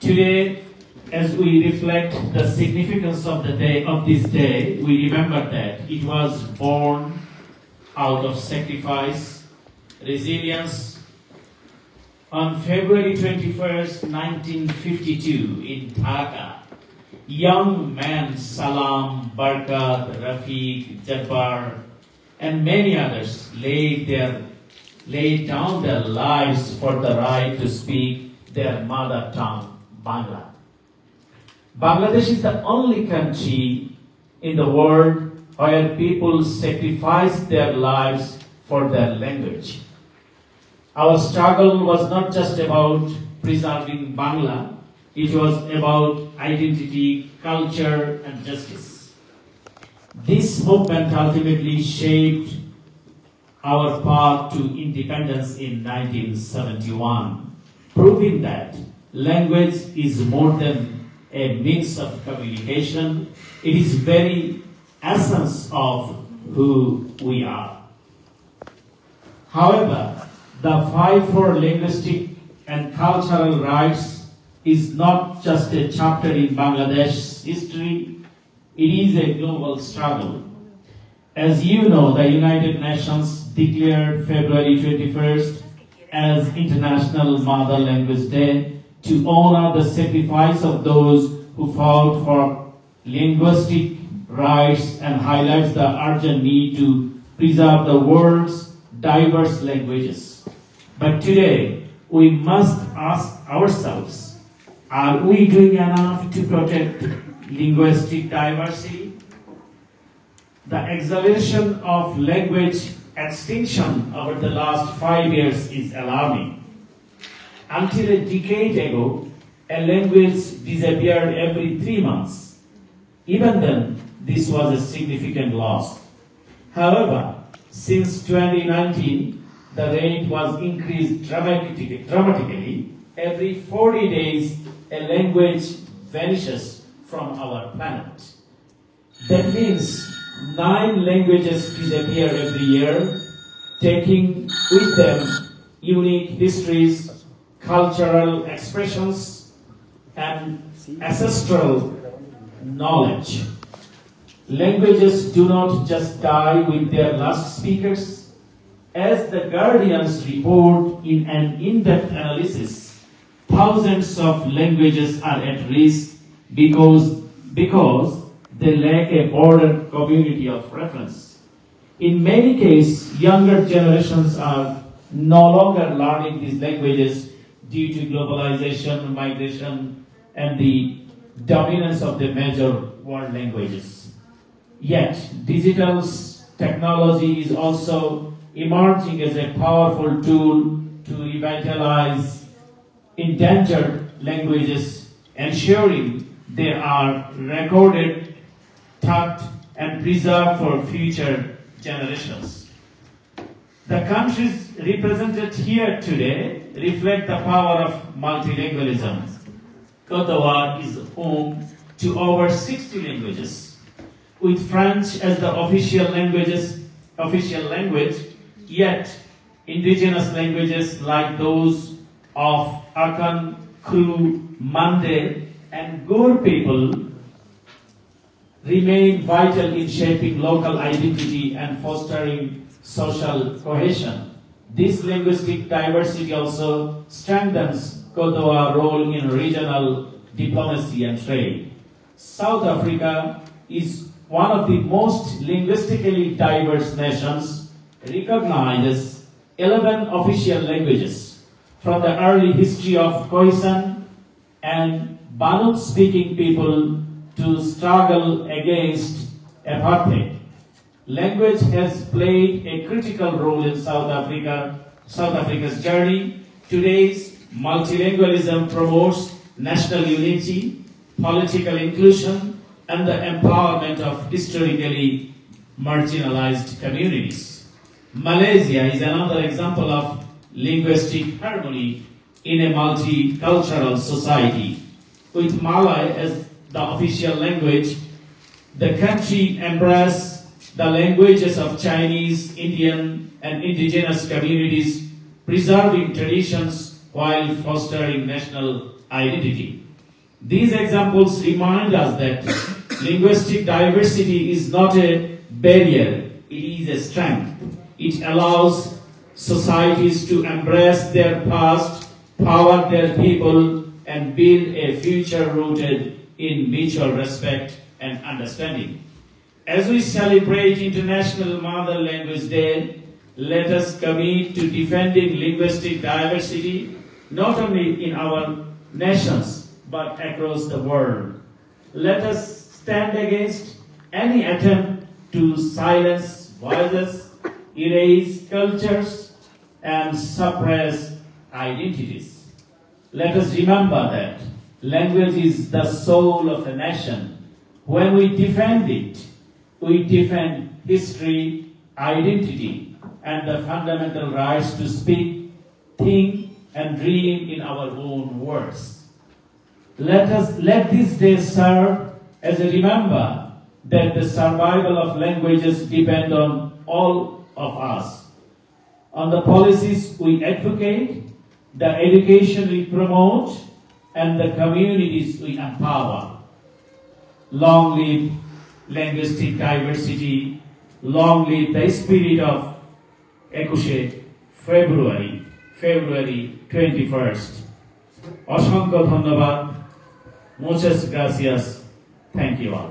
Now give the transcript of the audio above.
Today, as we reflect the significance of this day, we remember that it was born out of sacrifice, resilience. On February 21st, 1952, in Dhaka, young men Salam, Barkat, Rafiq, Jabbar, and many others laid down their lives for the right to speak their mother tongue, Bangla. Bangladesh is the only country in the world where people sacrifice their lives for their language. Our struggle was not just about preserving Bangla, it was about identity, culture, and justice. This movement ultimately shaped our path to independence in 1971, proving that language is more than a means of communication, it is very essence of who we are. However, the fight for linguistic and cultural rights is not just a chapter in Bangladesh's history, it is a global struggle. As you know, the United Nations declared February 21st as International Mother Language Day to honor the sacrifice of those who fought for linguistic rights and highlights the urgent need to preserve the world's diverse languages. But today, we must ask ourselves, are we doing enough to protect linguistic diversity? The acceleration of language extinction over the last 5 years is alarming. Until a decade ago, a language disappeared every 3 months. Even then, this was a significant loss. However, since 2019, the rate was increased dramatically. Every 40 days, a language vanishes from our planet. That means 9 languages disappear every year, taking with them unique histories, cultural expressions, and ancestral knowledge. Languages do not just die with their last speakers. As the Guardian's report in an in-depth analysis, thousands of languages are at risk because they lack a broader community of reference. In many cases, younger generations are no longer learning these languages due to globalization, migration, and the dominance of the major world languages. Yet, digital technology is also emerging as a powerful tool to revitalize endangered languages, ensuring they are recorded, taught, and preserved for future generations. The countries represented here today reflect the power of multilingualism. Cote d'Ivoire is home to over 60 languages, with French as the official language, yet indigenous languages like those of Akan, Kru, Mande, and Gur people remain vital in shaping local identity and fostering social cohesion. This linguistic diversity also strengthens Cote d'Ivoire's role in regional diplomacy and trade. South Africa is one of the most linguistically diverse nations, recognizes 11 official languages. From the early history of Khoisan and Bantu-speaking people to struggle against apartheid, language has played a critical role in South Africa's journey. Today's multilingualism promotes national unity, political inclusion, and the empowerment of historically marginalized communities. Malaysia is another example of linguistic harmony in a multicultural society. With Malay as the official language, the country embraces the languages of Chinese, Indian, and indigenous communities, preserving traditions while fostering national identity. These examples remind us that linguistic diversity is not a barrier, it is a strength. It allows societies to embrace their past, power their people, and build a future rooted in mutual respect and understanding. As we celebrate International Mother Language Day, let us commit to defending linguistic diversity, not only in our nations, but across the world. Let us stand against any attempt to silence voices, erase cultures, and suppress identities. Let us remember that language is the soul of a nation. When we defend it, we defend history, identity, and the fundamental rights to speak, think, and dream in our own words. Let this day serve as a reminder that the survival of languages depend on all of us, on the policies we advocate, the education we promote, and the communities we empower. Long live linguistic diversity, long live the spirit of 21 February 21st. অসংখ্য ধন্যবাদ. Muchas gracias. Thank you all.